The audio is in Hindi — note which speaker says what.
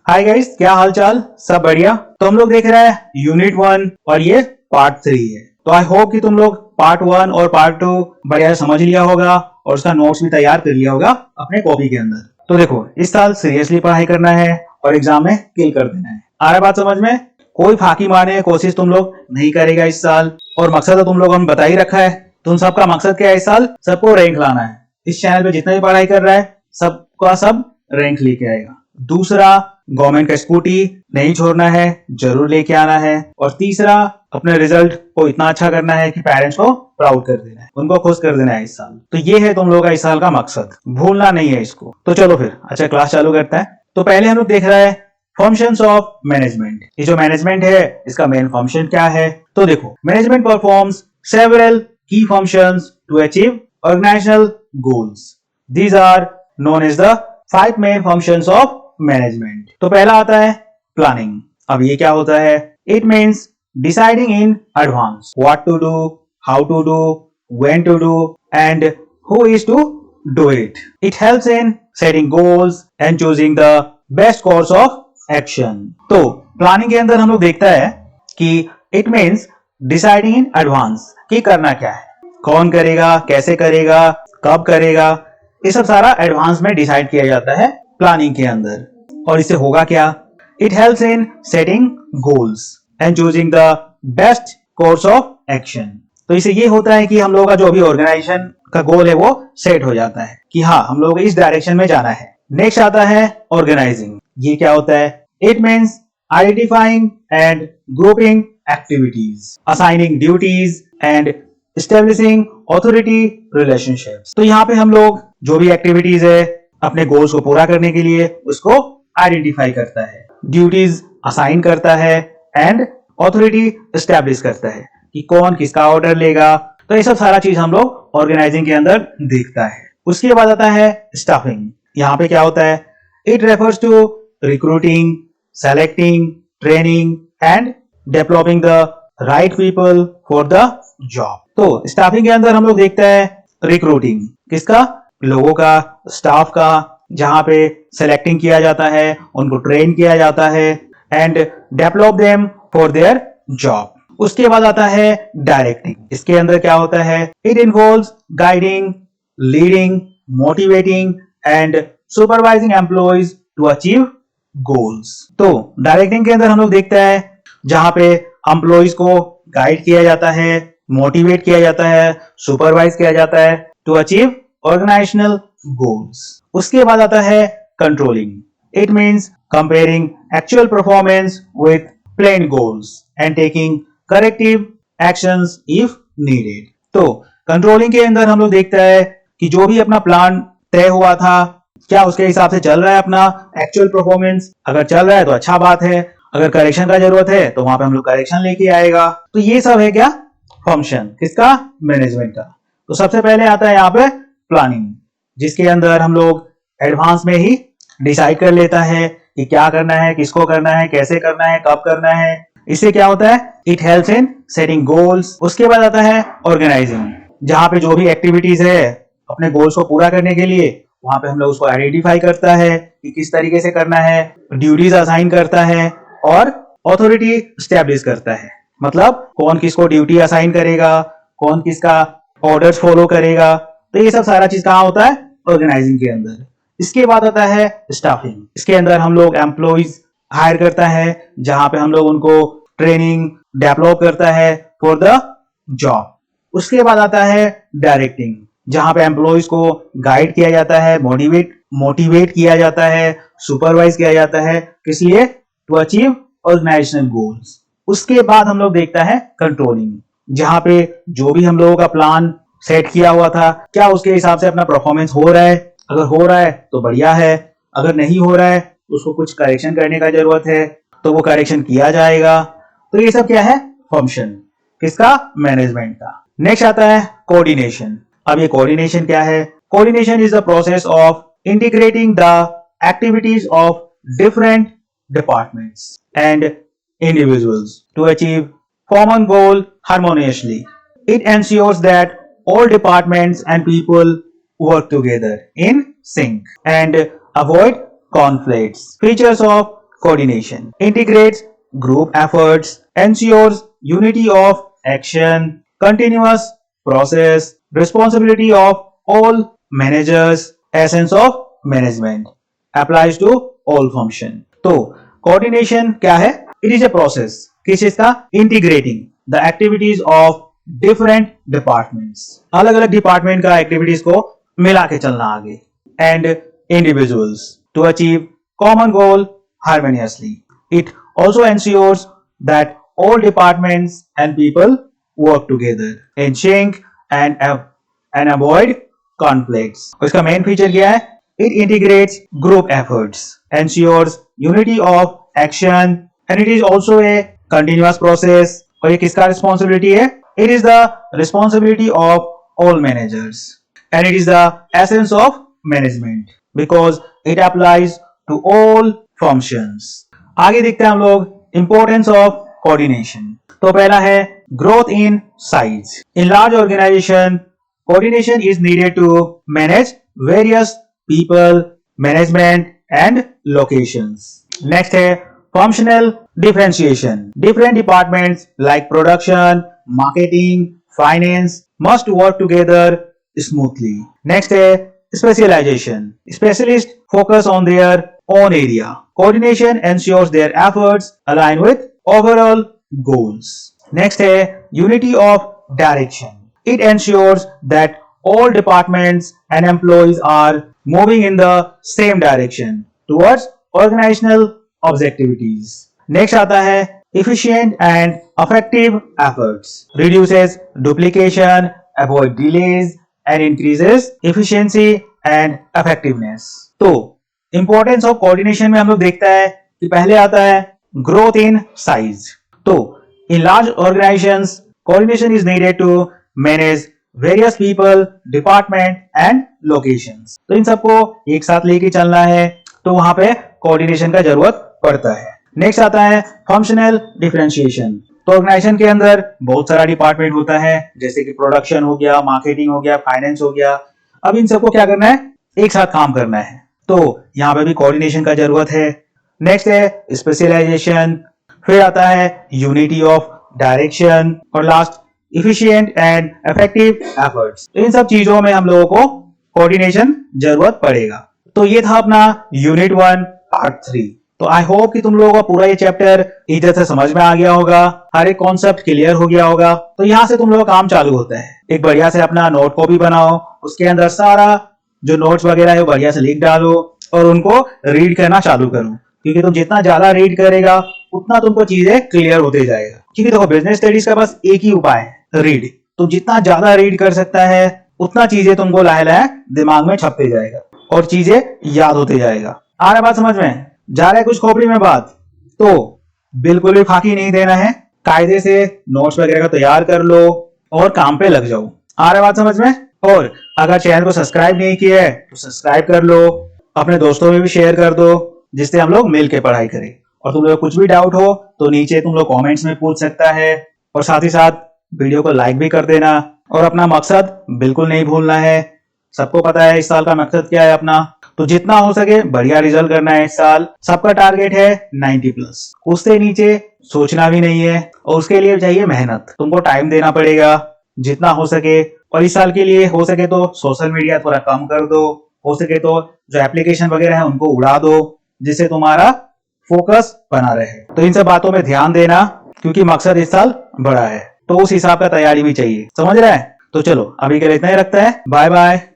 Speaker 1: हाय गाइस, क्या हाल चाल? सब बढ़िया। तो हम लोग देख रहे हैं यूनिट 1 और ये पार्ट 3 है। तो आई होप कि तुम लोग पार्ट 1 और पार्ट 2 बढ़िया से समझ लिया होगा और उसका नोट्स भी तैयार कर लिया होगा अपने कॉपी के अंदर। तो देखो, इस साल सीरियसली पढ़ाई करना है और एग्जाम में किल कर देना है। आ रहा बात समझ में? कोई फाकी मारने की कोशिश तुम लोग नहीं करेगा इस साल। और मकसद तो तुम लोगों ने बता ही रखा है। तुम सबका मकसद क्या है इस साल? सबको रैंक लाना है। इस चैनल पे जितना भी पढ़ाई कर रहा है सबका सब रैंक लेके आएगा। दूसरा, गवर्नमेंट का स्कूटी नहीं छोड़ना है, जरूर लेके आना है। और तीसरा, अपने रिजल्ट को इतना अच्छा करना है कि पेरेंट्स को प्राउड कर देना है, उनको खुश कर देना है इस साल। तो ये है तुम लोगों का इस साल का मकसद, भूलना नहीं है इसको। तो चलो फिर अच्छा क्लास चालू करते हैं। तो पहले हम लोग देख रहे हैं फंक्शंस ऑफ मैनेजमेंट। ये जो मैनेजमेंट है इसका मेन फंक्शन क्या है? तो देखो, management performs several key functions to achieve organisational goals. These are known as the 5 main functions of management. तो पहला आता है प्लानिंग। अब ये क्या होता है? It means deciding in advance what to do, how to do, when to do and who is to do it. It helps in setting goals and choosing the best course of action. तो प्लानिंग के अंदर हम लोग देखता है कि it means deciding in advance कि करना क्या है, कौन करेगा, कैसे करेगा, कब करेगा, ये सब सारा एडवांस में डिसाइड किया जाता है प्लानिंग के अंदर। और इससे होगा क्या? It helps in setting goals and choosing the best course of action. तो इससे ये होता है कि हम लोगों का जो भी ऑर्गेनाइजेशन का गोल है वो सेट हो जाता है कि हाँ, हम लोग इस डायरेक्शन में जाना है। नेक्स्ट आता है ऑर्गेनाइजिंग। ये क्या होता है? It means identifying and grouping activities, assigning duties and establishing authority relationships. तो यहाँ पे हम लोग जो भी एक्टिविटीज है अपने गोल्स को पूरा करने के लिए उसको आइडेंटिफाई करता है, ड्यूटीज असाइन करता है एंड ऑथोरिटी एस्टेब्लिश करता है कि कौन किसका ऑर्डर लेगा। तो ये सब सारा चीज हम लोग ऑर्गेनाइजिंग के अंदर देखता है। उसके बाद आता है स्टाफिंग। यहाँ पे क्या होता है? It refers to recruiting, selecting, training and developing the right people for the job. तो स्टाफिंग के अंदर हम लोग देखते हैं रिक्रूटिंग, किसका? लोगों का, स्टाफ का, जहां पे सेलेक्टिंग किया जाता है, उनको ट्रेन किया जाता है and develop them for their job. उसके बाद आता है डायरेक्टिंग। इसके अंदर क्या होता है? It involves guiding, leading, motivating and supervising employees to achieve goals. तो डायरेक्टिंग के अंदर हम लोग देखते हैं जहां पे एम्प्लॉइज को गाइड किया जाता है, मोटिवेट किया जाता है, सुपरवाइज किया जाता है टू अचीव ऑर्गेनाइजेशनल गोल्स। उसके बाद आता है controlling. It means comparing actual performance with plan goals and taking corrective actions if needed. तो कंट्रोलिंग के अंदर हम लोग देखते हैं कि जो भी अपना प्लान तय हुआ था क्या उसके हिसाब से चल रहा है अपना एक्चुअल परफॉर्मेंस। अगर चल रहा है तो अच्छा बात है, अगर करेक्शन का जरूरत है तो वहां पे हम लोग करेक्शन लेके आएगा। तो ये सब है क्या? फंक्शन किसका? मैनेजमेंट का। तो सबसे पहले आता है यहाँ पे प्लानिंग, जिसके अंदर हम लोग एडवांस में ही डिसाइड कर लेता है कि क्या करना है, किसको करना है, कैसे करना है, कब करना है। इससे क्या होता है? It helps in setting goals. उसके बाद आता है ऑर्गेनाइजिंग, जहां पे जो भी एक्टिविटीज है अपने गोल्स को पूरा करने के लिए वहां पे हम लोग उसको आइडेंटिफाई करता है कि किस तरीके से करना है, ड्यूटीज असाइन करता है और ऑथोरिटी एस्टैब्लिश करता है। मतलब कौन किसको ड्यूटी असाइन करेगा, कौन किसका ऑर्डर्स फॉलो करेगा। तो ये सब सारा चीज कहाँ होता है? ऑर्गेनाइजिंग के अंदर। इसके बाद आता है स्टाफिंग। इसके अंदर हम लोग एम्प्लॉइज हायर करता है, जहां पे हम लोग उनको ट्रेनिंग डेवलप करता है फॉर द जॉब। उसके बाद आता है डायरेक्टिंग, जहां पे एम्प्लॉइज को गाइड किया जाता है, मोटिवेट किया जाता है, सुपरवाइज किया जाता है, किस लिए? To achieve organisational goals. उसके बाद हम लोग देखता है कंट्रोलिंग, जहां पे जो भी हम लोगों का प्लान सेट किया हुआ था क्या उसके हिसाब से अपना परफॉर्मेंस हो रहा है। अगर हो रहा है तो बढ़िया है, अगर नहीं हो रहा है तो उसको कुछ करेक्शन करने का जरूरत है तो वो करेक्शन किया जाएगा। तो ये सब क्या है? फंक्शन किसका? मैनेजमेंट का। नेक्स्ट आता है कोऑर्डिनेशन। अब ये कोऑर्डिनेशन क्या है? Coordination is the process of integrating the activities of different departments and individuals to achieve common goal harmoniously. It ensures that all departments and people work together in sync and avoid conflicts. Features of coordination, integrates group efforts, ensures unity of action, continuous process, responsibility of all managers, essence of management, applies to all function. तो coordination क्या है? It is a process किस चीज का? Integrating the activities of different departments, अलग अलग डिपार्टमेंट का एक्टिविटीज को मिला के चलना आगे, and individuals to achieve common goal harmoniously. It also ensures that all departments and people work together in sync and avoid conflicts. इसका मेन फीचर क्या है? It integrates group efforts, ensures unity of action, and it is also a continuous process. और ये किसका responsibility है? It is the responsibility of all managers, and it is the essence of management because it applies to all functions. आगे देखते हैं हम लोग importance of coordination. तो पहला है growth in size. In large organization, coordination is needed to manage various people, management and locations. Next है functional differentiation. Different departments like production, marketing, finance must work together smoothly. Next है specialization. Specialists focus on their own area. Coordination ensures their efforts align with overall goals. Next है unity of direction. It ensures that all departments and employees are moving in the same direction towards organizational objectives. Next आता है efficient and effective efforts. Reduces duplication, avoid delays and increases efficiency and effectiveness. तो importance of coordination में हम लोग देखता है कि पहले आता है growth in size. तो in large organizations, coordination is needed to manage various people, department and locations. तो इन सबको एक साथ लेके चलना है तो वहां पे कोऑर्डिनेशन का जरूरत पड़ता है. नेक्स्ट आता है फंक्शनल डिफरेंशिएशन. तो ऑर्गेनाइजेशन के अंदर बहुत सारा डिपार्टमेंट होता है जैसे कि प्रोडक्शन हो गया, मार्केटिंग हो गया, फाइनेंस हो गया. अब इन सबको क्या करना है? एक साथ काम करना है. तो यहाँ पे भी कोऑर्डिनेशन का जरूरत है. नेक्स्ट है स्पेशलाइजेशन. फिर आता है यूनिटी ऑफ डायरेक्शन और last efficient and effective efforts. इन सब चीजों में हम लोगों को कोऑर्डिनेशन जरूरत पड़ेगा. तो ये था अपना यूनिट 1 पार्ट 3. तो आई होप कि तुम लोगों का पूरा ये चैप्टर इधर से समझ में आ गया होगा, हर एक कॉन्सेप्ट क्लियर हो गया होगा. तो यहाँ से तुम लोगों का काम चालू होता है. एक बढ़िया से अपना नोट कॉपी बनाओ, उसके अंदर सारा जो नोट्स वगैरह है वो बढ़िया से लिख डालो और उनको रीड करना चालू करो. क्योंकि तुम जितना ज्यादा रीड करेगा उतना तुमको चीजें क्लियर होते जाएगा. क्योंकि देखो बिजनेस स्टडीज का बस एक ही उपाय है, रीड. तुम जितना ज्यादा रीड कर सकता है उतना चीजें तुमको लाहे लाहे दिमाग में छपते जाएगा और चीजें याद होते जाएगा. आ रहा बात समझ में? जा रहा है कुछ खोपड़ी में बात? तो बिल्कुल भी फाकी नहीं देना है. कायदे से नोट्स वगैरह का तैयार कर लो और काम पे लग जाओ. आ रहा बात समझ में? और अगर चैनल को सब्सक्राइब नहीं किया है तो सब्सक्राइब कर लो, अपने दोस्तों में भी शेयर कर दो जिससे हम लोग मिल के पढ़ाई करें. और तुम लोग कुछ भी डाउट हो तो नीचे तुम लोग कमेंट्स में पूछ सकता है. और साथ ही साथ वीडियो को लाइक भी कर देना. और अपना मकसद बिल्कुल नहीं भूलना है. सबको पता है इस साल का मकसद क्या है अपना. तो जितना हो सके बढ़िया रिजल्ट करना है इस साल. सबका टारगेट है 90+. उससे नीचे सोचना भी नहीं है और उसके लिए चाहिए मेहनत. तुमको टाइम देना पड़ेगा जितना हो सके. और इस साल के लिए हो सके तो सोशल मीडिया थोड़ा कम कर दो. हो सके तो जो एप्लीकेशन वगैरह है उनको उड़ा दो जिससे तुम्हारा फोकस बना रहे. तो इन सब बातों में ध्यान देना क्योंकि मकसद इस साल बड़ा है. तो उस हिसाब का तैयारी भी चाहिए. समझ रहा है? तो चलो अभी के लिए इतना ही रखता है. Bye bye.